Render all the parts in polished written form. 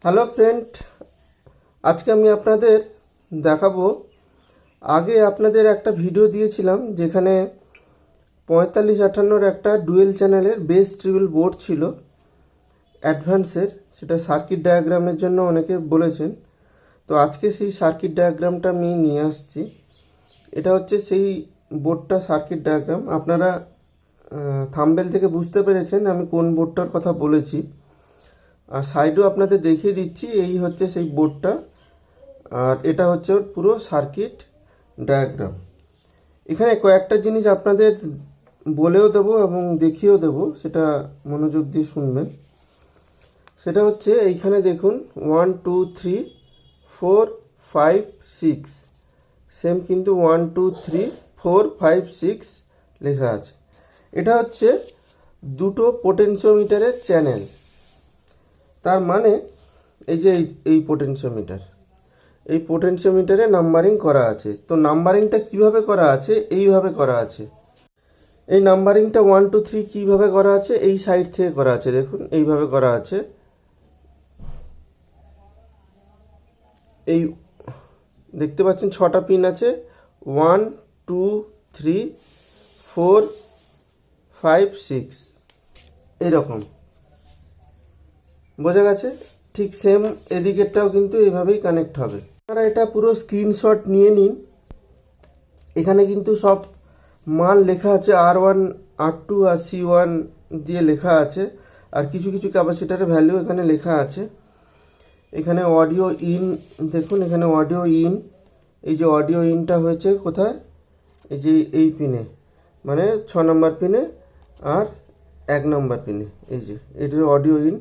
Hello friend, আজকে আমি আপনাদের দেখাবো। আগে আপনাদের একটা ভিডিও দিয়েছিলাম যেখানে 4558 একটা ডুয়েল চ্যানেলের বেস ট্রিবল বোর্ড ছিল অ্যাডভান্সের, সেটা সার্কিট ডায়াগ্রামের জন্য অনেকে বলেছেন। তো আজকে সেই সার্কিট ডায়াগ্রামটা আমি নিয়ে আসছি। এটা হচ্ছে সেই বোর্ডটা, সার্কিট ডায়াগ্রাম। আপনারা থাম্বনেল থেকে বুঝতে পেরেছেন আমি কোন বোর্ডটার কথা বলেছি, আর সাইডেও আপনাদের দেখিয়ে দিচ্ছি। এই হচ্ছে সেই বোর্ডটা, আর এটা হচ্ছে ওর পুরো সার্কিট ডায়াগ্রাম। এখানে কয়েকটা জিনিস আপনাদের বলেও দেবো এবং দেখিয়েও দেবো, সেটা মনোযোগ দিয়ে শুনবেন। সেটা হচ্ছে এইখানে দেখুন 1 2 3 4 5 6, সেম কিন্তু 1 2 3 4 5 6 লেখা আছে। এটা হচ্ছে দুটো পোটেনশিওমিটারের চ্যানেল। তার মানে এই যে এই পোটেনশিওমিটার, এই পোটেনশিওমিটারে নাম্বারিং করা আছে। তো নাম্বারিংটা কিভাবে করা আছে? এইভাবে করা আছে। এই নাম্বারিংটা 1 2 3 কিভাবে করা আছে? এই সাইড থেকে করা আছে, দেখুন এইভাবে করা আছে। এই দেখতে পাচ্ছেন 6টা পিন আছে, 1 2 3 4 5 6, এরকম। বোঝা গেছে? ঠিক সেম এদিকেরটাও কিন্তু এইভাবেই কানেক্ট হবে। আপনারা এটা পুরো স্ক্রিনশট নিয়ে নিন। এখানে কিন্তু সব মান লেখা আছে, R1 R2 আর C1 দিয়ে লেখা আছে, আর কিছু কিছু ক্যাপাসিটারের ভ্যালু এখানে লেখা আছে। এখানে অডিও ইন দেখুন, এখানে অডিও ইন, এই যে অডিও ইনটা হয়েছে কোথায়? এই যে এই পিনে, মানে 6 নম্বর পিনে আর 1 নম্বর পিনে। এই যে এটার অডিও ইন।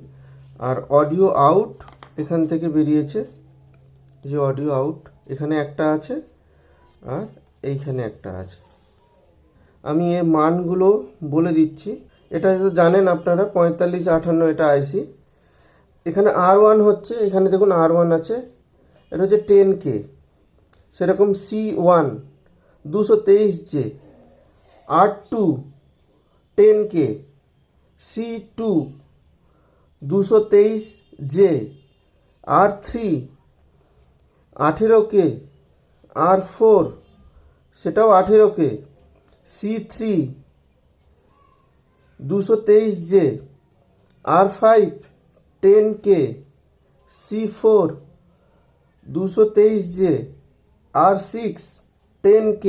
আর অডিও আউট এখান থেকে বেরিয়েছে, এই যে অডিও আউট এখানে একটা আছে আর এইখানে একটা আছে। আমি এর মানগুলো বলে দিচ্ছি। এটা তো জানেন আপনারা 4558 এটা আইসি। এখানে R1 হচ্ছে, এখানে দেখুন R1 আছে, এটা হচ্ছে 10K। সেরকম C1 223J, R2 10K, C2 223J, R3 18K, R4 সেটাও 18K, C3 223J, R5 10K, C4 223J, R6 10K,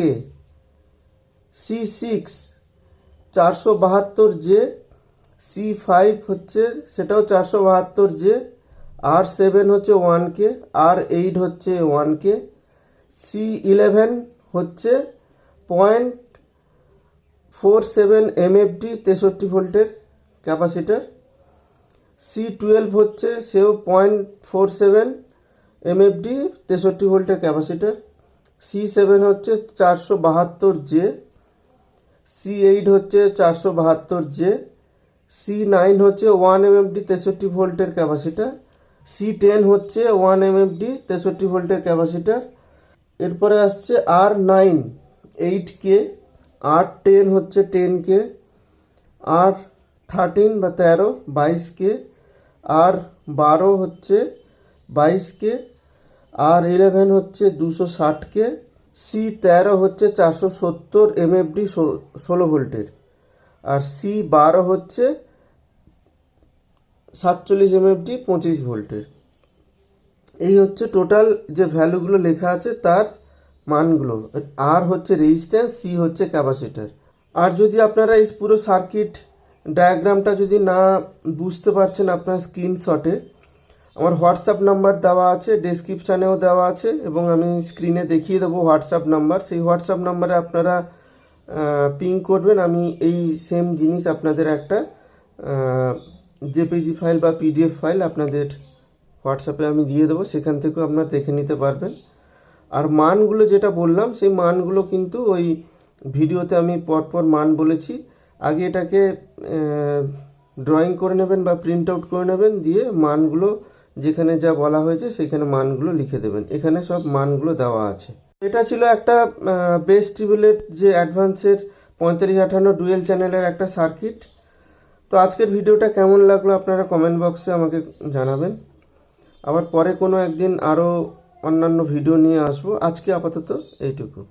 C6 472J, C5 হচ্ছে সেটাও 472J, R7 হচ্ছে 1K, R8 হচ্ছে 1K, C11 হচ্ছে 0.47 MFD 63 ভোল্টের ক্যাপাসিটার, C12 হচ্ছে সেও 0.47 MFD 63 ভোল্টের ক্যাপাসিটার, C7 হচ্ছে 472J, C8 হচ্ছে 472J, C9 হচ্ছে 1 MFD 63 ভোল্টের ক্যাপাসিটার, C10 হচ্ছে 1 MFD 63 ভোল্টের ক্যাপাসিটার। এরপরে আসছে R9 8K, R10 হচ্ছে 10K, R13 বা 13 22K, R12 হচ্ছে 22K, R11 হচ্ছে 260K, C13 হচ্ছে 470 MFD 16 ভোল্টের, আর C12 হচ্ছে 47 MFD 25 ভোল্টের। এই হচ্ছে টোটাল যে ভ্যালুগুলো লেখা আছে তার মানগুলো। আর হচ্ছে রেজিস্ট্যান্স, সি হচ্ছে ক্যাপাসিটার। আর যদি আপনারা এই পুরো সার্কিট ডায়াগ্রামটা যদি না বুঝতে পারছেন আপনার স্ক্রিনশটে, আমার হোয়াটসঅ্যাপ নাম্বার দেওয়া আছে, ডেসক্রিপশানেও দেওয়া আছে, এবং আমি স্ক্রিনে দেখিয়ে দেবো হোয়াটসঅ্যাপ নাম্বার। সেই হোয়াটসঅ্যাপ নাম্বারে আপনারা পিং করবেন, আমি এই সেম জিনিস আপনাদের একটা জেপিজি ফাইল বা পিডিএফ ফাইল আপনাদের হোয়াটসঅ্যাপে আমি দিয়ে দেবো, সেখান থেকেও আপনারা দেখে নিতে পারবেন। আর মানগুলো যেটা বললাম সেই মানগুলো কিন্তু ওই ভিডিওতে আমি পরপর মান বলেছি। আগে এটাকে ড্রয়িং করে নেবেন বা প্রিন্ট আউট করে নেবেন, দিয়ে মানগুলো যেখানে যা বলা হয়েছে সেখানে মানগুলো লিখে দেবেন। এখানে সব মানগুলো দেওয়া আছে। এটা ছিল একটা বেস ট্রিবলের যে অ্যাডভান্সের 4558 ডুয়েল চ্যানেলের একটা সার্কিট। তো আজকের ভিডিওটা কেমন লাগলো আপনারা কমেন্ট বক্সে আমাকে জানাবেন। আবার পরে কোনো একদিন আরও অন্যান্য ভিডিও নিয়ে আসবো। আজকে আপাতত এইটুকু।